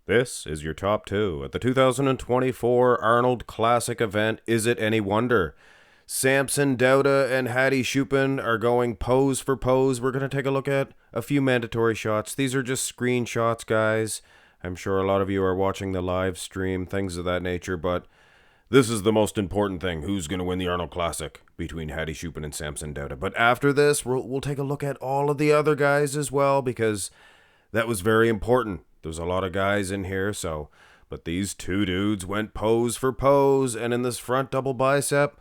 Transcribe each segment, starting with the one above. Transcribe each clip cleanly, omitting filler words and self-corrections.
This is your top two at the 2024 Arnold Classic event. Is it any wonder? Samson Dauda and Hadi Choopan are going pose for pose. We're going to take a look at a few mandatory shots. These are just screenshots, guys. I'm sure a lot of you are watching the live stream, things of that nature, but this is the most important thing. Who's going to win the Arnold Classic between Hadi Choopan and Samson Dauda? But after this, we'll take a look at all of the other guys as well, because that was very important. There's a lot of guys in here, but these two dudes went pose for pose, and in this front double bicep,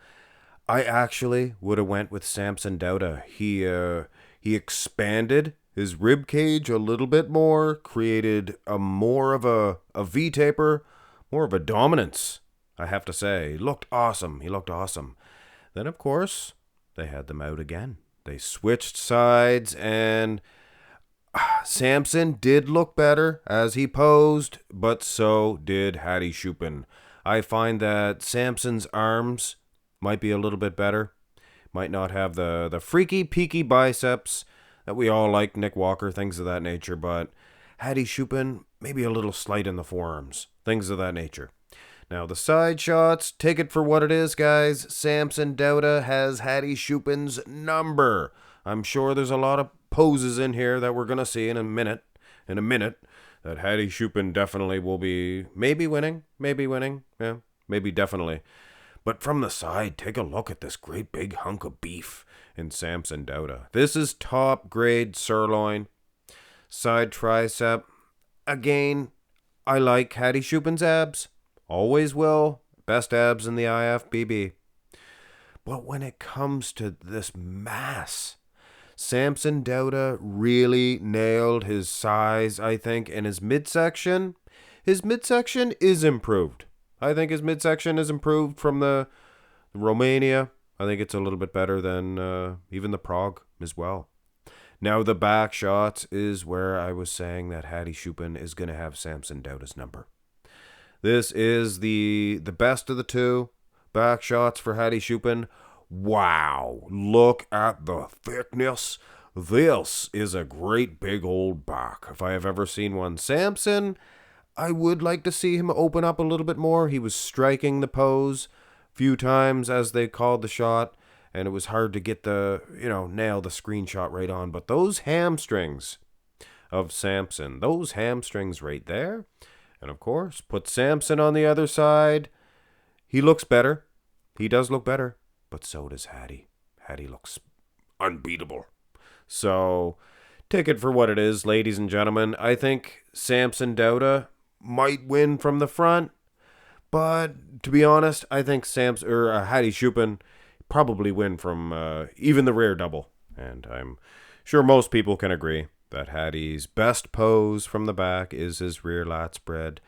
I actually would have went with Samson Dauda. He expanded his rib cage a little bit more, created a more of a V-taper, more of a dominance, I have to say. He looked awesome. Then, of course, they had them out again. They switched sides, and Samson did look better as he posed, but so did Hadi Choopan. I find that Samson's arms might be a little bit better. Might not have the freaky, peaky biceps that we all like, Nick Walker, things of that nature, but Hadi Choopan, maybe a little slight in the forearms, things of that nature. Now, the side shots, take it for what it is, guys. Samson Dauda has Hadi Choopan's number. I'm sure there's a lot of poses in here that we're going to see in a minute, that Hadi Choopan definitely will be maybe winning, yeah, maybe definitely. But from the side, take a look at this great big hunk of beef in Samson Dauda. This is top grade sirloin, side tricep. Again, I like Hadi Choopan's abs, always will, best abs in the IFBB. But when it comes to this mass, Samson Dauda really nailed his size, I think, and his midsection. His midsection is improved. I think his midsection is improved from the Romania. I think it's a little bit better than even the Prague as well. Now, the back shots is where I was saying that Hadi Choopan is going to have Samson Dauda's number. This is the best of the two back shots for Hadi Choopan. Wow, look at the thickness. This is a great big old back, if I have ever seen one. Samson, I would like to see him open up a little bit more. He was striking the pose a few times as they called the shot, and it was hard to get nail the screenshot right on. But those hamstrings of Samson, those hamstrings right there, and of course, put Samson on the other side. He looks better. He does look better. But so does Hadi. Hadi looks unbeatable. So, take it for what it is, ladies and gentlemen. I think Samson Dauda might win from the front. But, to be honest, I think Hadi Choopan probably win from even the rear double. And I'm sure most people can agree that Hadi's best pose from the back is his rear lat spread.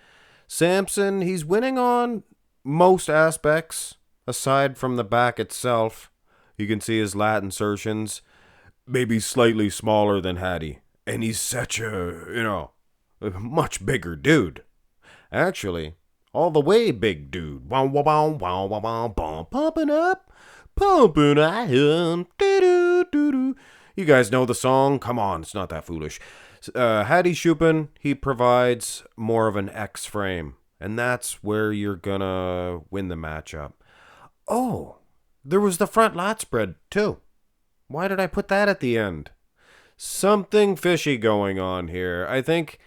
Samson, he's winning on most aspects. Aside from the back itself, you can see his lat insertions, maybe slightly smaller than Hadi. And he's such a much bigger dude. Actually, all the way big dude. Wow, wow, wow, wow, wow, wow, wow, pumping up, I am. Doo-doo-doo-doo. You guys know the song? Come on, it's not that foolish. Hadi Choopan, he provides more of an X frame. And that's where you're gonna win the matchup. Oh, there was the front lat spread, too. Why did I put that at the end? Something fishy going on here. I think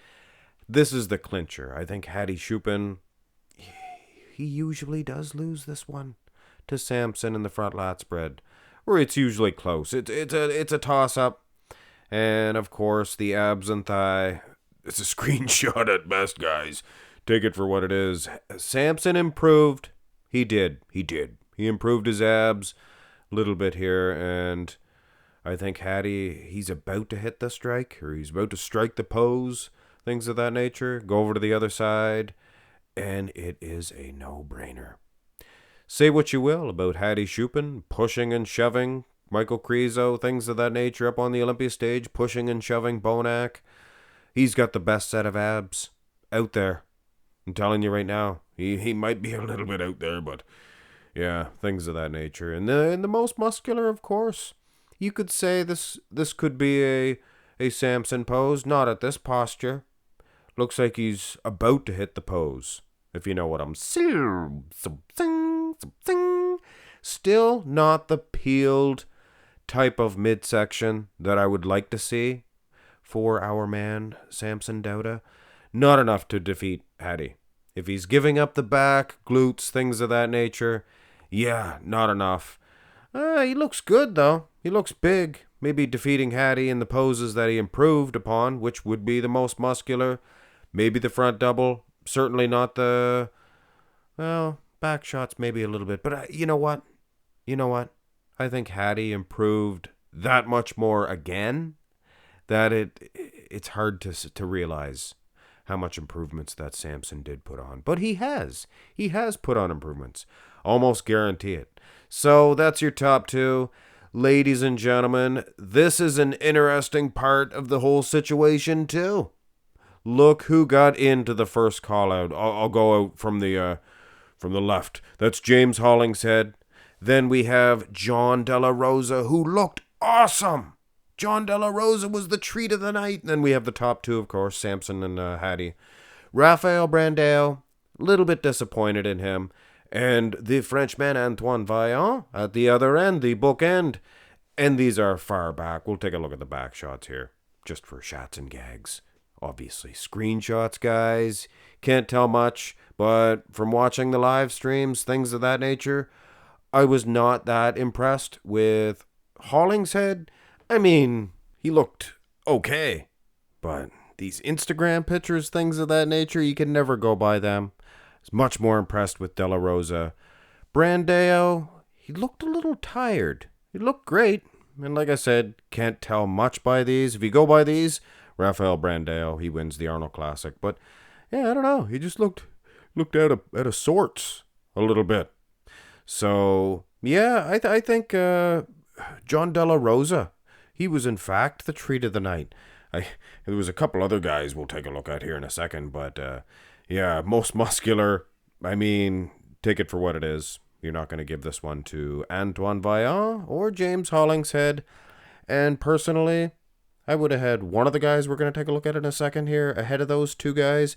this is the clincher. I think Hadi Choopan, he usually does lose this one to Samson in the front lat spread, where it's usually close. It's a toss-up. And, of course, the abs and thigh. It's a screenshot at best, guys. Take it for what it is. Samson improved. He did. He improved his abs a little bit here, and I think Hadi, he's about to hit the strike, or he's about to strike the pose, things of that nature, go over to the other side, and it is a no-brainer. Say what you will about Hadi Choopan, pushing and shoving Michael Crezo, things of that nature up on the Olympia stage, pushing and shoving Bonac. He's got the best set of abs out there. I'm telling you right now, he might be a little bit out there, but yeah, things of that nature. And the most muscular, of course. You could say this could be a Samson pose, not at this posture. Looks like he's about to hit the pose, if you know what I'm saying. Still not the peeled type of midsection that I would like to see for our man, Samson Dauda. Not enough to defeat Hadi. If he's giving up the back, glutes, things of that nature, yeah, not enough. He looks good, though. He looks big. Maybe defeating Hadi in the poses that he improved upon, which would be the most muscular. Maybe the front double. Certainly not the... Well, back shots maybe a little bit. But you know what? I think Hadi improved that much more again that it's hard to realize how much improvements that Samson did put on. But he has. He has put on improvements. Almost guarantee it. So that's your top two. Ladies and gentlemen, this is an interesting part of the whole situation too. Look who got into the first call out. I'll go out from the left. That's James Hollingshead. Then we have John De La Rosa, who looked awesome. John De La Rosa was the treat of the night. And then we have the top two, of course, Samson and Hadi. Rafael Brandao, a little bit disappointed in him. And the Frenchman Antoine Vaillant at the other end, the bookend. And these are far back. We'll take a look at the back shots here, just for shots and gags. Obviously, screenshots, guys. Can't tell much, but from watching the live streams, things of that nature, I was not that impressed with Hollingshead. I mean, he looked okay, but these Instagram pictures, things of that nature, you can never go by them. I was much more impressed with De La Rosa. Brandao, he looked a little tired. He looked great, and like I said, can't tell much by these. If you go by these, Rafael Brandao, he wins the Arnold Classic. But yeah, I don't know. He just looked out of sorts a little bit. So yeah, I think John De La Rosa, he was in fact the treat of the night. There was a couple other guys we'll take a look at here in a second, but yeah, most muscular. I mean, take it for what it is. You're not going to give this one to Antoine Vaillant or James Hollingshead. And personally, I would have had one of the guys we're going to take a look at in a second here ahead of those two guys.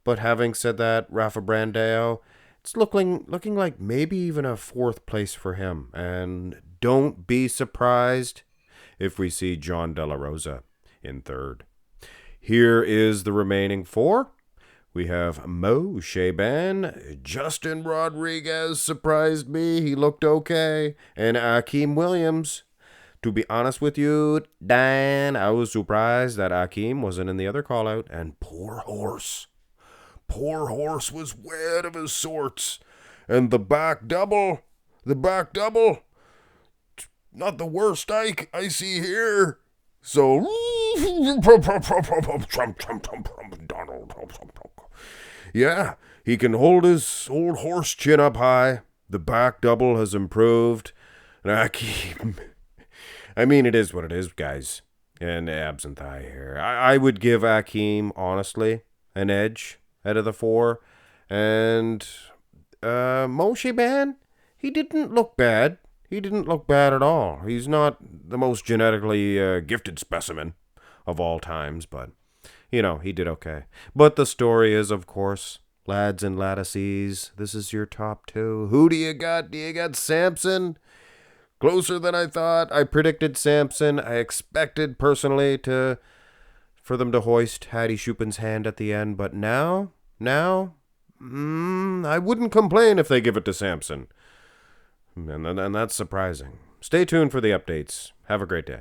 But having said that, Rafa Brandao, it's looking like maybe even a fourth place for him. And don't be surprised if we see John De La Rosa in third. Here is the remaining four. We have Mo Shaban. Justin Rodriguez surprised me. He looked okay. And Akeem Williams. To be honest with you, Dan, I was surprised that Akeem wasn't in the other call-out. And poor horse was way out of his sorts. And the back double, not the worst I see here. So, yeah, he can hold his old horse chin up high. The back double has improved. And I mean, it is what it is, guys. And abs and thigh hair. I would give Akeem, honestly, an edge out of the four. And Mo Shaban, he didn't look bad. He didn't look bad at all. He's not the most genetically gifted specimen of all times, but, you know, he did okay. But the story is, of course, lads and laddies, this is your top two. Who do you got? Do you got Samson? Closer than I thought. I predicted Samson. I expected, personally, for them to hoist Hadi Choopan's hand at the end, but now, I wouldn't complain if they give it to Samson. And that's surprising. Stay tuned for the updates. Have a great day.